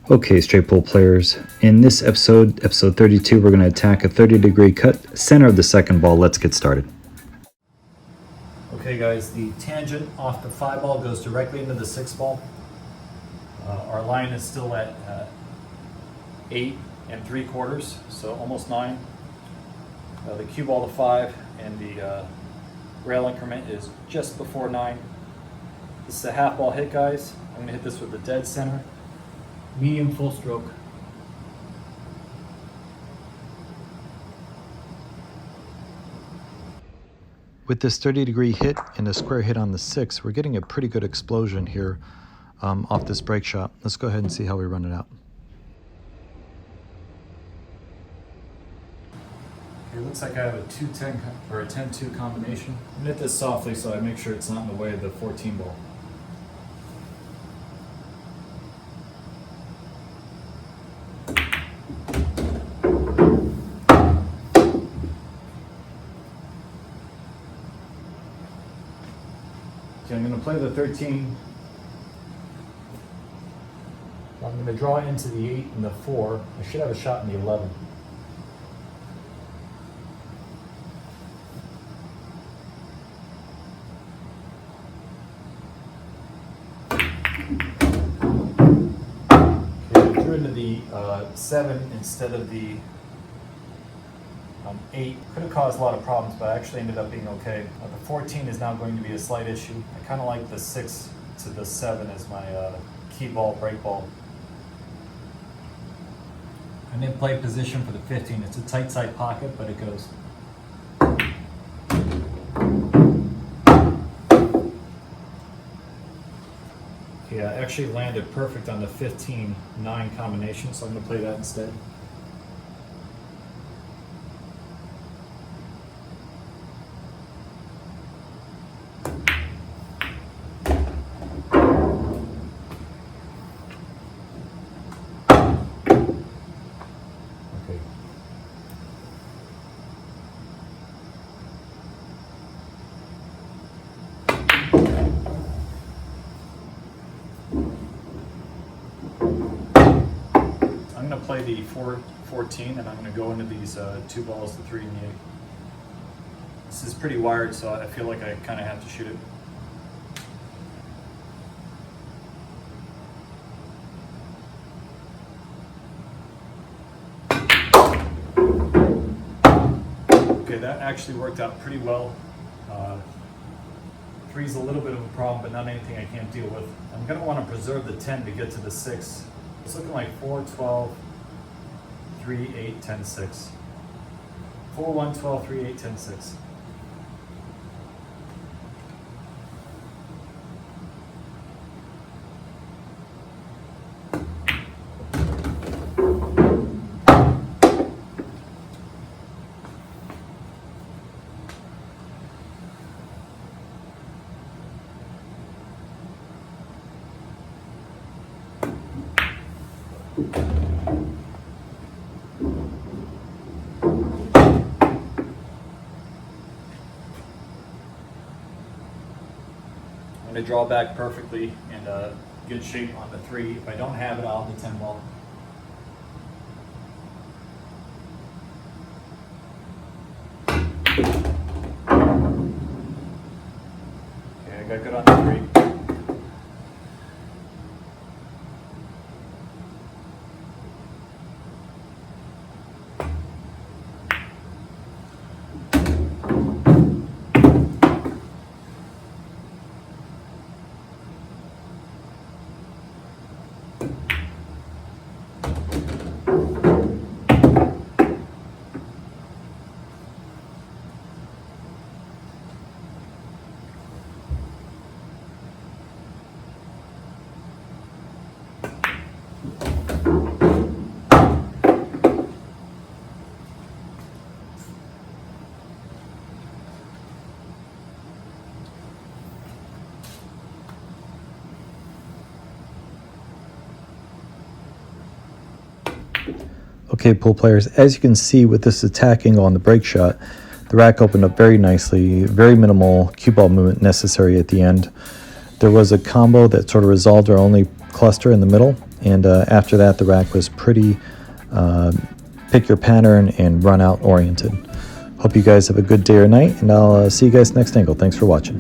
Okay, straight pool players. In this episode 32, we're going to attack a 30-degree cut, center of the second ball. Let's get started. Okay guys, the tangent off the 5 ball goes directly into the 6 ball. Our line is still at 8 3/4, so almost 9. The cue ball to 5 and the rail increment is just before 9. This is a half ball hit, guys. I'm going to hit this with the dead center. Medium full stroke. With this 30-degree hit and a square hit on the 6, we're getting a pretty good explosion here off this break shot. Let's go ahead and see how we run it out. It looks like I have a 2-10 or a 10-2 combination. I'm going to hit this softly so I make sure it's not in the way of the 14 ball. Okay, I'm going to play the 13. I'm going to draw into the 8 and the 4. I should have a shot in the 11. Okay, I drew into the 7 instead of the 8. Could have caused a lot of problems, but I actually ended up being okay. The 14 is now going to be a slight issue. I kind of like the 6 to the 7 as my key ball, break ball. I didn't play position for the 15. It's a tight side pocket, but it goes. Okay, I actually landed perfect on the 15-9 combination, so I'm going to play that instead. I'm going to play the 4-14 and I'm going to go into these 2 balls, the 3 and the 8. This is pretty wired, so I feel like I kind of have to shoot it. Okay, that actually worked out pretty well. 3's a little bit of a problem, but not anything I can't deal with. I'm going to want to preserve the 10 to get to the 6. It's looking like 4, 12, 3, 8, 10, 6. 4, 1, 12, 3, 8, 10, 6. I'm going to draw back perfectly and good shape on the 3. If I don't have it, I'll have the 10 ball. Okay, I got good on the 3. Okay, pool players, as you can see with this attack angle on the break shot, the rack opened up very nicely, very minimal cue ball movement necessary at the end. There was a combo that sort of resolved our only cluster in the middle, And after that, the rack was pretty pick your pattern and run out oriented. Hope you guys have a good day or night, and I'll see you guys next angle. Thanks for watching.